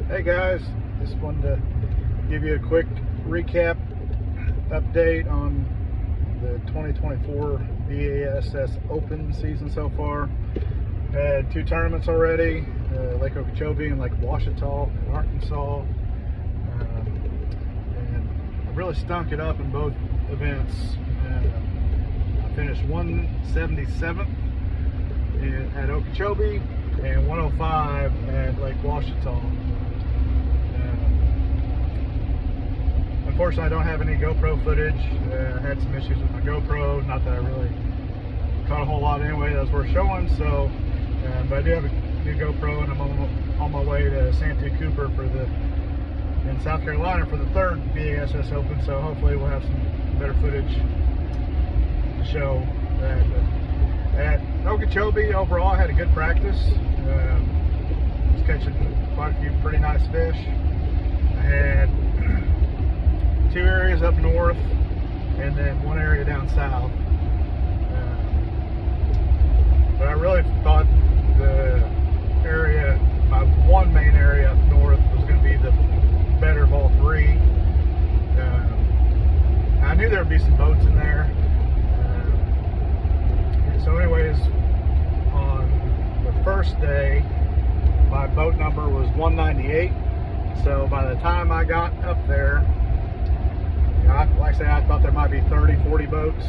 Hey guys, just wanted to give you a quick recap update on the 2024 BASS Open season so far. Had two tournaments already, Lake Okeechobee and Lake Ouachita in Arkansas. And I really stunk it up in both events. I finished 177th at Okeechobee and 105 at Lake Ouachita. Unfortunately, I don't have any GoPro footage. I had some issues with my GoPro, not that I really caught a whole lot anyway that was worth showing. So, but I do have a new GoPro, and I'm on my way to Santee Cooper in South Carolina for the third BASS Open. So hopefully we'll have some better footage to show that. At Okeechobee, overall, I had a good practice. Was catching quite a few pretty nice fish. I had two areas up north and then one area down south. But I really thought the area, my one main area up north, was going to be the better of all three. I knew there would be some boats in there. So anyways, on the first day, my boat number was 198. So by the time I got up there, like I said, I thought there might be 30, 40 boats.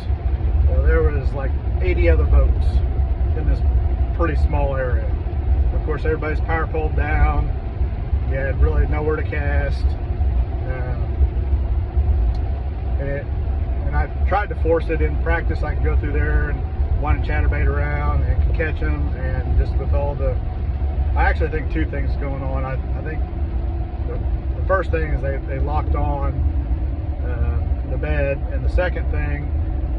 Well, there was like 80 other boats in this pretty small area. Of course, everybody's power pulled down. You had really nowhere to cast. And I tried to force it in practice. I could go through there and wind a chatterbait around and could catch them. And just with all the, I actually think two things going on. I think the first thing is they locked on the bed, and the second thing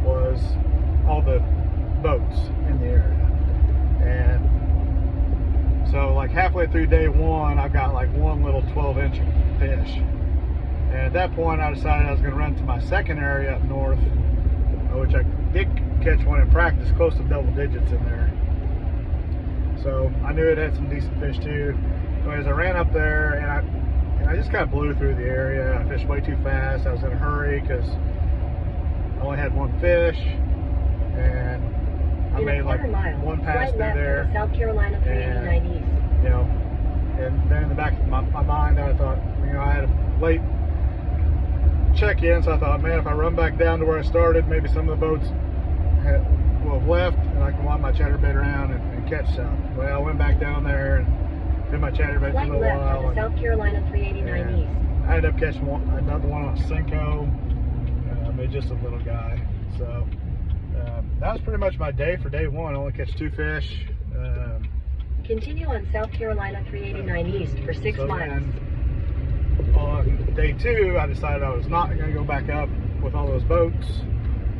was all the boats in the area. And so like halfway through day one, I've got like one little 12-inch fish. And at that point, I decided I was going to run to my second area up north, which I did catch one in practice, close to double digits in there. So I knew it had some decent fish too. Anyways, I ran up there and I just kind of blew through the area. I fished way too fast. I was in a hurry because I only had one fish, and I made like one pass through there. South Carolina 389 East. You know, and then in the back of my mind, I thought, you know, I had a late check-in, so I thought, man, if I run back down to where I started, maybe some of the boats will have left, and I can wind my chatterbait around and catch some. Well, I went back down there and did my chatterbait for a little while. South Carolina 389 East. I ended up catching another one on a Cinco, just a little guy. So that was pretty much my day for day one. I only catch two fish. Continue on South Carolina 389 East for 6 miles. On day two, I decided I was not going to go back up with all those boats.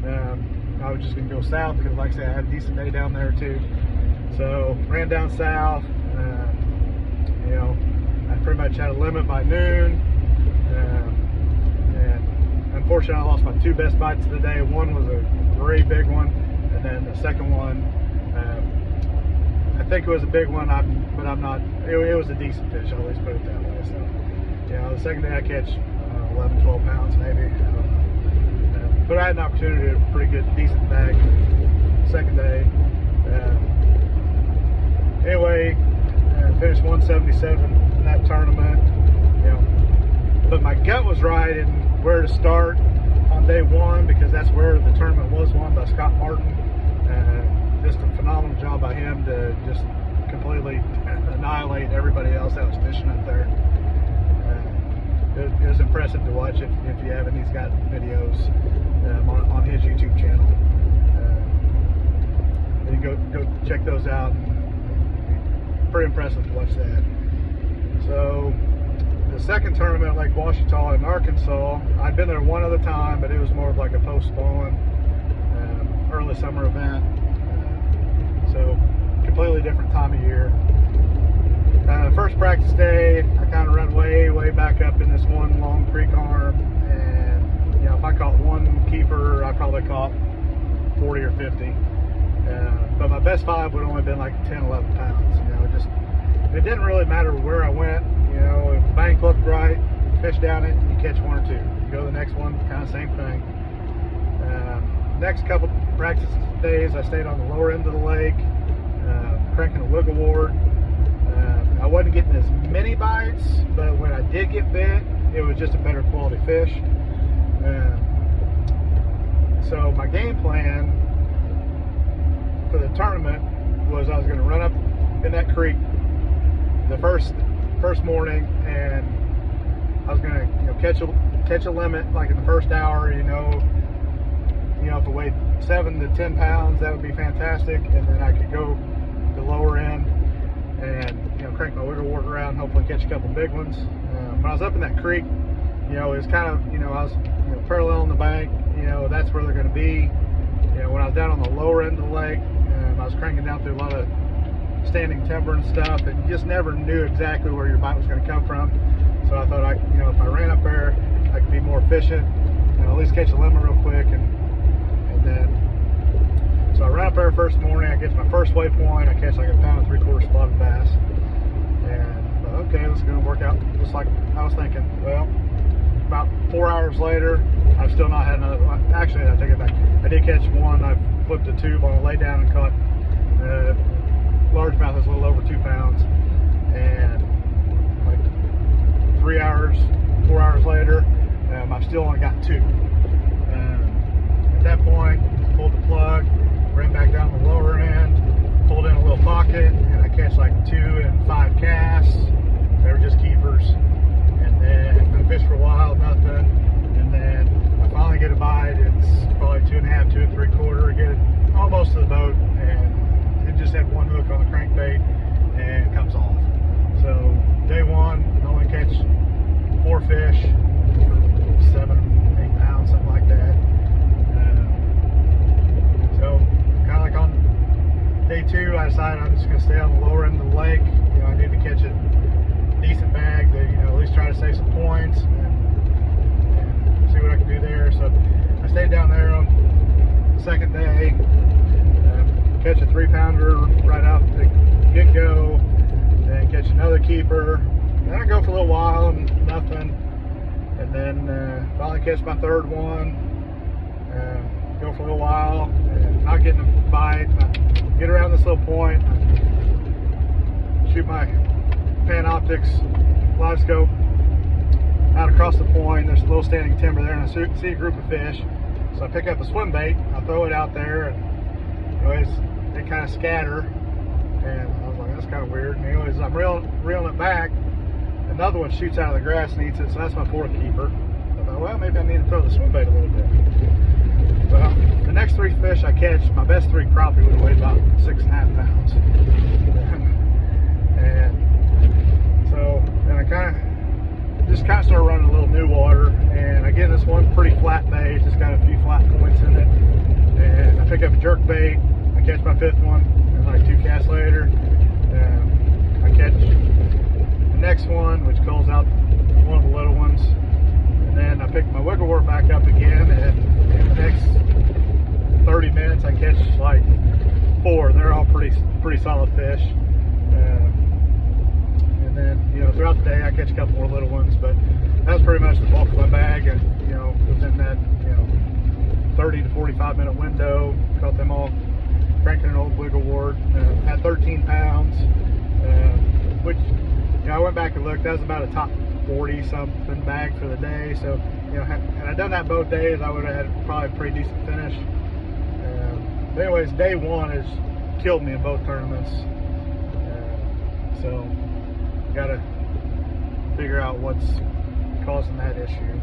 I was just going to go south because, like I said, I had a decent day down there too. So ran down south. You know, I pretty much had a limit by noon, and unfortunately I lost my two best bites of the day. One was a very big one, and then the second one, I think it was a big one, but I'm not, it was a decent fish, I'll at least put it that way. So, you know, the second day I catch 11, 12 pounds maybe, but I had an opportunity to a pretty good, decent bag second day. Anyway, finished 177 in that tournament, you know, but my gut was right in where to start on day one because that's where the tournament was won by Scott Martin. Just a phenomenal job by him to just completely annihilate everybody else that was fishing up there. It was impressive to watch if you haven't. He's got videos on his YouTube channel. You go check those out. Pretty impressive to watch that. So the second tournament, Lake Ouachita in Arkansas, I'd been there one other time, but it was more of like a post-spawn early summer event. So completely different time of year. First practice day, I kind of run way back up in this one long creek arm, and you know, if I caught one keeper, I probably caught 40 or 50. But my best five would only have been like 10, 11 pounds. You know, it didn't really matter where I went. You know, bank looked right, fish down it, you catch one or two. You go to the next one, kind of same thing. Next couple practice days, I stayed on the lower end of the lake, cranking a wiggle ward. I wasn't getting as many bites, but when I did get bit, it was just a better quality fish. So my game plan for the tournament was I was going to run up in that creek the first morning, and I was going to catch a limit like in the first hour. If it weighed 7 to 10 pounds, that would be fantastic, and then I could go the lower end and crank my wiggle ward around, hopefully catch a couple big ones. When I was up in that creek, it was kind of I was parallel on the bank. That's where they're going to be. When I was down on the lower end of the lake, I was cranking down through a lot of standing timber and stuff, and you just never knew exactly where your bite was going to come from. So I thought, if I ran up there, I could be more efficient, at least catch a limit real quick, and then so I ran up there first morning. I get to my first waypoint, I catch like a 1 3/4 spotted bass, and okay, this is going to work out just like I was thinking. Well, about 4 hours later, I've still not had another one. Actually, I take it back. I did catch one. I flipped a tube on a lay down and caught largemouth. Is a little over 2 pounds, and like 4 hours later, I've still only got 2. At that point, I pulled the plug, ran back down the lower end, pulled in a little pocket, and I catch like 2 and 5 casts. They were just keepers. And then I fished for a while, nothing. And then I finally get a bite. It's probably 2 1/2, 2 3/4. Get it almost to the boat, and it just had one hook on the crankbait and comes off. So day one, I only catch 4 fish, 7, 8 pounds, something like that. So kind of like on day 2, I decided I'm just going to stay on the lower end of the lake. I need to catch a decent bag to at least try to save some points and see what I can do there. So I stayed down there on the second day, catch a 3-pounder right off the get-go, then catch another keeper. Then I go for a little while and nothing, and then finally catch my 3rd one. Go for a little while and not getting a bite. I get around this little point, shoot my Panoptics live scope out across the point. There's a little standing timber there, and I see a group of fish. So I pick up a swim bait, I throw it out there, and they kind of scatter. And I was like, that's kind of weird. And anyways, I'm reeling it back. Another one shoots out of the grass and eats it, so that's my 4th keeper. I thought, well, maybe I need to throw the swim bait a little bit. Well, the next 3 fish I catch, my best 3 crappie would have weighed about 6 1/2 pounds. And so then I kind of started running a little new water, and I get this one pretty flat bay. It's just got a few flat points in it, and I pick up a jerk bait. I catch my 5th one, and like 2 casts later, I catch the next one, which calls out one of the little ones. And then I pick my wiggle wart back up again, and in the next 30 minutes I catch like 4. They're all pretty solid fish. And then throughout the day I catch a couple more little ones, but that was pretty much the bulk of my bag. And within that 30 to 45 minute window, caught them all cranking an old wiggle wart at 13 pounds, which I went back and looked. That was about a top 40 something bag for the day. So had I done that both days, I would have had probably a pretty decent finish. But anyways, day 1 has killed me in both tournaments. So got to figure out what's causing that issue.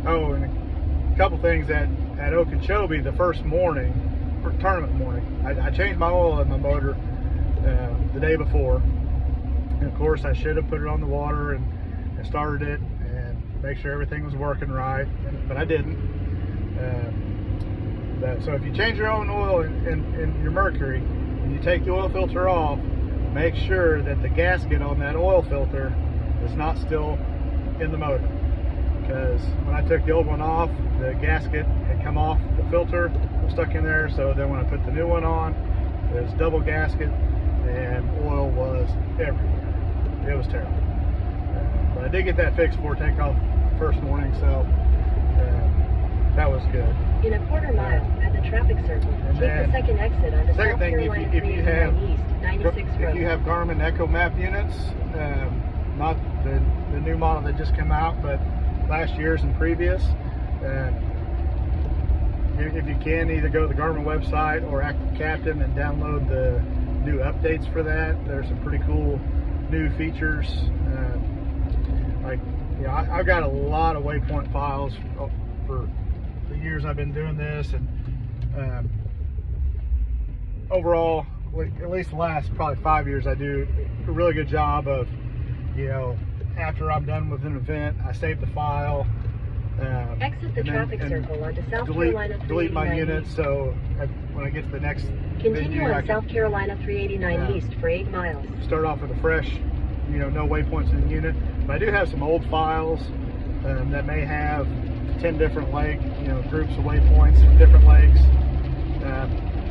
And a couple things at Okeechobee the first morning, for tournament morning, I changed my oil in my motor the day before. And of course I should have put it on the water and started it and make sure everything was working right, but I didn't. So if you change your own oil in your Mercury and you take the oil filter off, make sure that the gasket on that oil filter is not still in the motor. Because when I took the old one off, the gasket had come off the filter, was stuck in there. So then when I put the new one on, it was double gasket, and oil was everywhere. It was terrible. But I did get that fixed before takeoff first morning, so that was good. In a quarter mile at the traffic circle, take the second exit onto South Carolina 389 East, 96 Road. If you have Garmin Echo Map units, not the new model that just came out, but last year's and previous, if you can, either go to the Garmin website or Active Captain and download the new updates for that. There's some pretty cool new features. I've got a lot of waypoint files for the years I've been doing this, and overall, at least the last probably 5 years, I do a really good job of, after I'm done with an event, I save the file. Exit the traffic circle onto South Carolina 389 delete my unit, East. so when I get to the next Continue venue, on South Carolina 389 East for 8 miles. Start off with a fresh, no waypoints in the unit. But I do have some old files that may have 10 different lake, groups of waypoints from different lakes.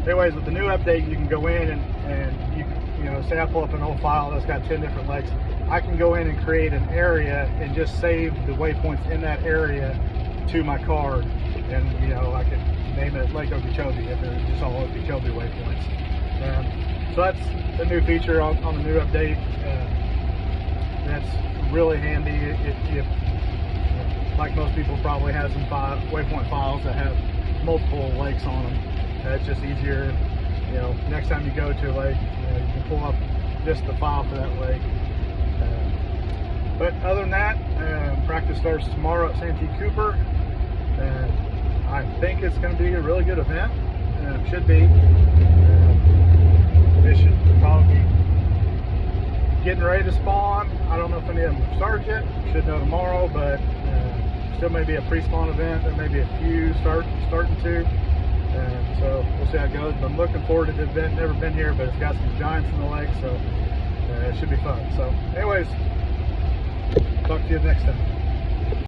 Anyways, with the new update, you can go in and you say I pull up an old file that's got 10 different lakes. I can go in and create an area and just save the waypoints in that area to my card, and I could name it Lake Okeechobee if it's just all Okeechobee waypoints. So that's the new feature on the new update. That's really handy if like most people probably have some waypoint files that have multiple lakes on them. It's just easier. Next time you go to a lake, you can pull up just the file for that lake. But other than that, practice starts tomorrow at Santee Cooper. I think it's going to be a really good event. Should be. They should probably be getting ready to spawn. I don't know if any of them have started yet. Should know tomorrow, but still may be a pre-spawn event. There may be a few starting to. So we'll see how it goes. But I'm looking forward to the event. Never been here, but it's got some giants in the lake, so it should be fun. So anyways, talk to you next time.